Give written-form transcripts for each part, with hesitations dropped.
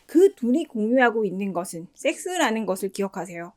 그 둘이 공유하고 있는 것은 섹스라는 것을 기억하세요.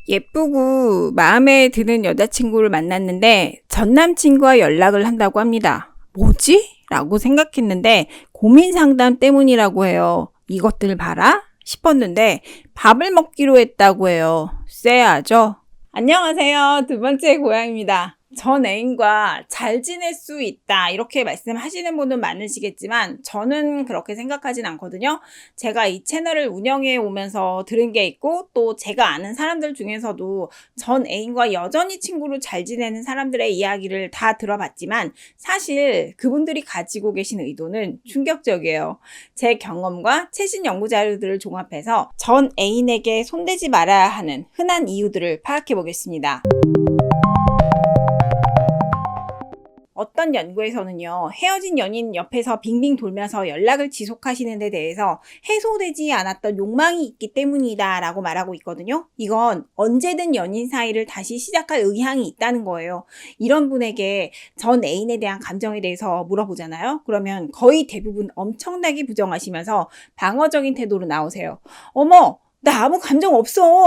예쁘고 마음에 드는 여자친구를 만났는데 전 남친과 연락을 한다고 합니다. 뭐지? 라고 생각했는데 고민 상담 때문이라고 해요. 이것들 봐라? 싶었는데 밥을 먹기로 했다고 해요. 쎄하죠? 안녕하세요. 두 번째 고양입니다. 전 애인과 잘 지낼 수 있다 이렇게 말씀하시는 분은 많으시겠지만 저는 그렇게 생각하진 않거든요. 제가 이 채널을 운영해 오면서 들은 게 있고 또 제가 아는 사람들 중에서도 전 애인과 여전히 친구로 잘 지내는 사람들의 이야기를 다 들어봤지만 사실 그분들이 가지고 계신 의도는 충격적이에요. 제 경험과 최신 연구 자료들을 종합해서 전 애인에게 손대지 말아야 하는 흔한 이유들을 파악해 보겠습니다. 어떤 연구에서는요, 헤어진 연인 옆에서 빙빙 돌면서 연락을 지속하시는 데 대해서 해소되지 않았던 욕망이 있기 때문이다 라고 말하고 있거든요. 이건 언제든 연인 사이를 다시 시작할 의향이 있다는 거예요. 이런 분에게 전 애인에 대한 감정에 대해서 물어보잖아요. 그러면 거의 대부분 엄청나게 부정하시면서 방어적인 태도로 나오세요. 어머, 나 아무 감정 없어.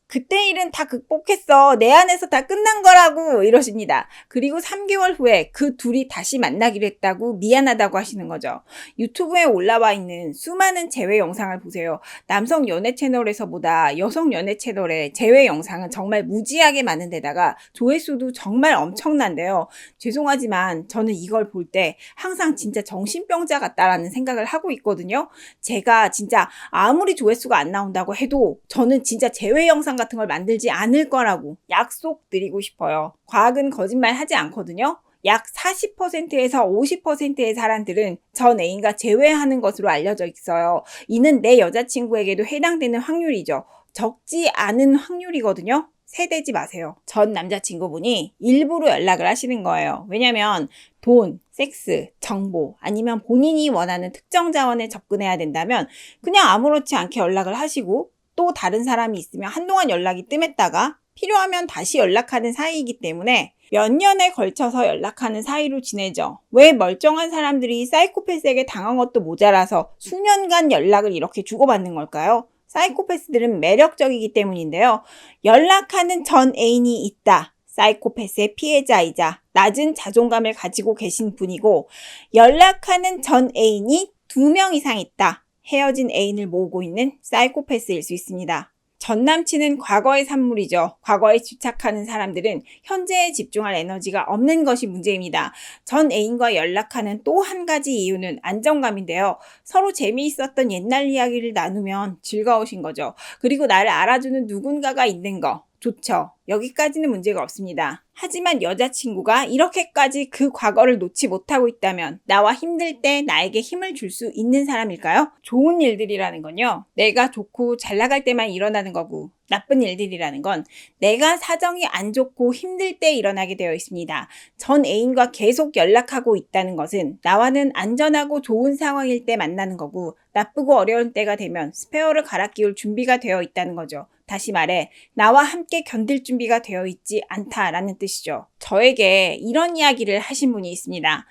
그때 일은 다 극복했어. 내 안에서 다 끝난 거라고 이러십니다. 그리고 3개월 후에 그 둘이 다시 만나기로 했다고 미안하다고 하시는 거죠. 유튜브에 올라와 있는 수많은 재회 영상을 보세요. 남성 연애 채널에서보다 여성 연애 채널의 재회 영상은 정말 무지하게 많은 데다가 조회수도 정말 엄청난데요. 죄송하지만 저는 이걸 볼 때 항상 진짜 정신병자 같다라는 생각을 하고 있거든요. 제가 진짜 아무리 조회수가 안 나온다고 해도 저는 진짜 재회 영상 같은 걸 만들지 않을 거라고 약속드리고 싶어요. 과학은 거짓말 하지 않거든요. 약 40%에서 50%의 사람들은 전 애인과 재회하는 것으로 알려져 있어요. 이는 내 여자친구에게도 해당되는 확률이죠. 적지 않은 확률이거든요. 세대지 마세요. 전 남자친구분이 일부러 연락을 하시는 거예요. 왜냐면 돈, 섹스, 정보 아니면 본인이 원하는 특정 자원에 접근해야 된다면 그냥 아무렇지 않게 연락을 하시고 또 다른 사람이 있으면 한동안 연락이 뜸했다가 필요하면 다시 연락하는 사이이기 때문에 몇 년에 걸쳐서 연락하는 사이로 지내죠. 왜 멀쩡한 사람들이 사이코패스에게 당한 것도 모자라서 수년간 연락을 이렇게 주고받는 걸까요? 사이코패스들은 매력적이기 때문인데요. 연락하는 전 애인이 있다. 사이코패스의 피해자이자 낮은 자존감을 가지고 계신 분이고 연락하는 전 애인이 2명 이상 있다. 헤어진 애인을 모으고 있는 사이코패스일 수 있습니다. 전 남친은 과거의 산물이죠. 과거에 집착하는 사람들은 현재에 집중할 에너지가 없는 것이 문제입니다. 전 애인과 연락하는 또 한 가지 이유는 안정감인데요. 서로 재미있었던 옛날 이야기를 나누면 즐거우신 거죠. 그리고 나를 알아주는 누군가가 있는 거. 좋죠. 여기까지는 문제가 없습니다. 하지만 여자친구가 이렇게까지 그 과거를 놓지 못하고 있다면 나와 힘들 때 나에게 힘을 줄 수 있는 사람일까요? 좋은 일들이라는 건요. 내가 좋고 잘 나갈 때만 일어나는 거고 나쁜 일들이라는 건 내가 사정이 안 좋고 힘들 때 일어나게 되어 있습니다. 전 애인과 계속 연락하고 있다는 것은 나와는 안전하고 좋은 상황일 때 만나는 거고 나쁘고 어려운 때가 되면 스페어를 갈아 끼울 준비가 되어 있다는 거죠. 다시 말해 나와 함께 견딜 준비가 되어 있지 않다라는 뜻이죠. 저에게 이런 이야기를 하신 분이 있습니다.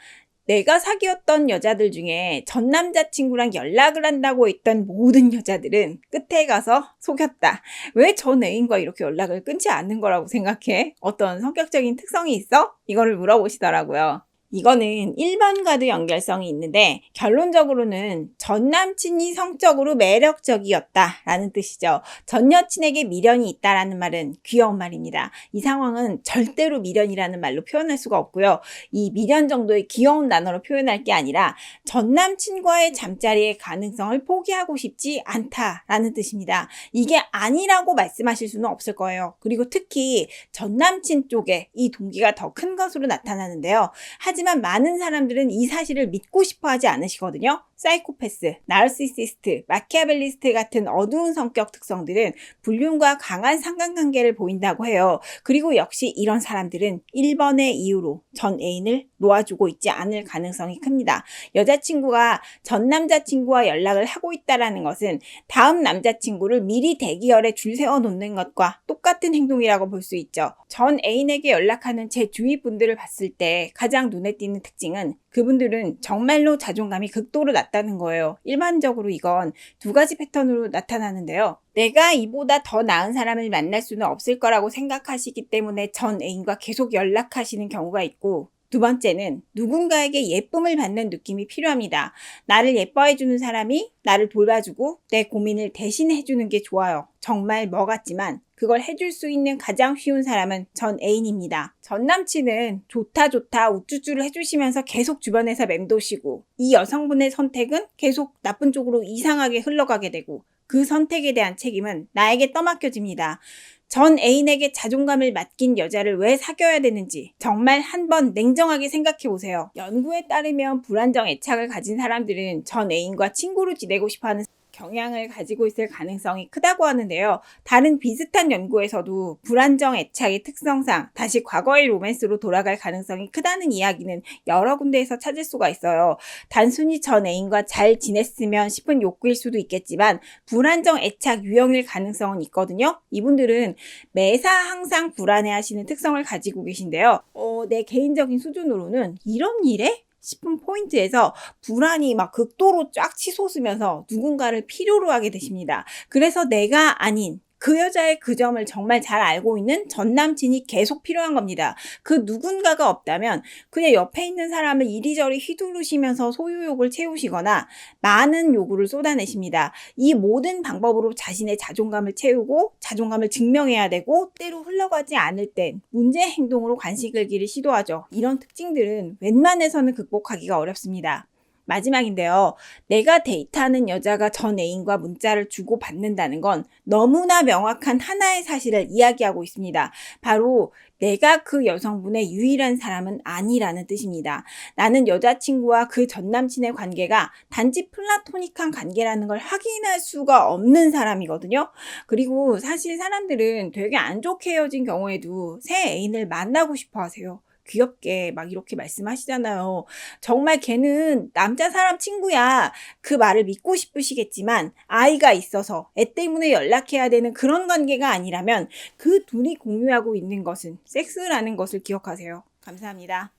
내가 사귀었던 여자들 중에 전 남자친구랑 연락을 한다고 했던 모든 여자들은 끝에 가서 속였다. 왜 전 애인과 이렇게 연락을 끊지 않는 거라고 생각해? 어떤 성격적인 특성이 있어? 이거를 물어보시더라고요. 이거는 1번과도 연결성이 있는데 결론적으로는 전 남친이 성적으로 매력적이었다라는 뜻이죠. 전 여친에게 미련이 있다라는 말은 귀여운 말입니다. 이 상황은 절대로 미련이라는 말로 표현할 수가 없고요. 이 미련 정도의 귀여운 단어로 표현할 게 아니라 전 남친과의 잠자리의 가능성을 포기하고 싶지 않다라는 뜻입니다. 이게 아니라고 말씀하실 수는 없을 거예요. 그리고 특히 전 남친 쪽에 이 동기가 더 큰 것으로 나타나는데요. 하지만 많은 사람들은 이 사실을 믿고 싶어 하지 않으시거든요. 사이코패스, 나르시시스트, 마키아벨리스트 같은 어두운 성격 특성들은 불륜과 강한 상관관계를 보인다고 해요. 그리고 역시 이런 사람들은 1번의 이유로 전 애인을 놓아주고 있지 않을 가능성이 큽니다. 여자친구가 전 남자친구와 연락을 하고 있다는 것은 다음 남자친구를 미리 대기열에 줄 세워놓는 것과 똑같은 행동이라고 볼 수 있죠. 전 애인에게 연락하는 제 주위 분들을 봤을 때 가장 눈에 띄는 특징은 그분들은 정말로 자존감이 극도로 낮다는 거예요. 일반적으로 이건 두 가지 패턴으로 나타나는데요. 내가 이보다 더 나은 사람을 만날 수는 없을 거라고 생각하시기 때문에 전 애인과 계속 연락하시는 경우가 있고, 두 번째는 누군가에게 예쁨을 받는 느낌이 필요합니다. 나를 예뻐해주는 사람이 나를 돌봐주고 내 고민을 대신해주는 게 좋아요. 정말 뭐 같지만 그걸 해줄 수 있는 가장 쉬운 사람은 전 애인입니다. 전 남친은 좋다 우쭈쭈를 해주시면서 계속 주변에서 맴도시고, 이 여성분의 선택은 계속 나쁜 쪽으로 이상하게 흘러가게 되고, 그 선택에 대한 책임은 나에게 떠맡겨집니다. 전 애인에게 자존감을 맡긴 여자를 왜 사귀어야 되는지 정말 한번 냉정하게 생각해 보세요. 연구에 따르면 불안정 애착을 가진 사람들은 전 애인과 친구로 지내고 싶어하는 경향을 가지고 있을 가능성이 크다고 하는데요. 다른 비슷한 연구에서도 불안정 애착의 특성상 다시 과거의 로맨스로 돌아갈 가능성이 크다는 이야기는 여러 군데에서 찾을 수가 있어요. 단순히 전 애인과 잘 지냈으면 싶은 욕구일 수도 있겠지만 불안정 애착 유형일 가능성은 있거든요. 이분들은 매사 항상 불안해하시는 특성을 가지고 계신데요. 내 개인적인 수준으로는 이런 일에? 싶은 포인트에서 불안이 막 극도로 쫙 치솟으면서 누군가를 필요로 하게 되십니다. 그래서 내가 아닌 그 여자의 그 점을 정말 잘 알고 있는 전 남친이 계속 필요한 겁니다. 그 누군가가 없다면 그냥 옆에 있는 사람을 이리저리 휘두르시면서 소유욕을 채우시거나 많은 요구를 쏟아내십니다. 이 모든 방법으로 자신의 자존감을 채우고 자존감을 증명해야 되고, 때로 흘러가지 않을 땐 문제 행동으로 관심 끌기를 시도하죠. 이런 특징들은 웬만해서는 극복하기가 어렵습니다. 마지막인데요. 내가 데이트하는 여자가 전 애인과 문자를 주고받는다는 건 너무나 명확한 하나의 사실을 이야기하고 있습니다. 바로 내가 그 여성분의 유일한 사람은 아니라는 뜻입니다. 나는 여자친구와 그 전남친의 관계가 단지 플라토닉한 관계라는 걸 확인할 수가 없는 사람이거든요. 그리고 사실 사람들은 되게 안 좋게 헤어진 경우에도 새 애인을 만나고 싶어 하세요. 귀엽게 막 이렇게 말씀하시잖아요. 정말 걔는 남자 사람 친구야. 그 말을 믿고 싶으시겠지만 아이가 있어서 애 때문에 연락해야 되는 그런 관계가 아니라면 그 둘이 공유하고 있는 것은 섹스라는 것을 기억하세요. 감사합니다.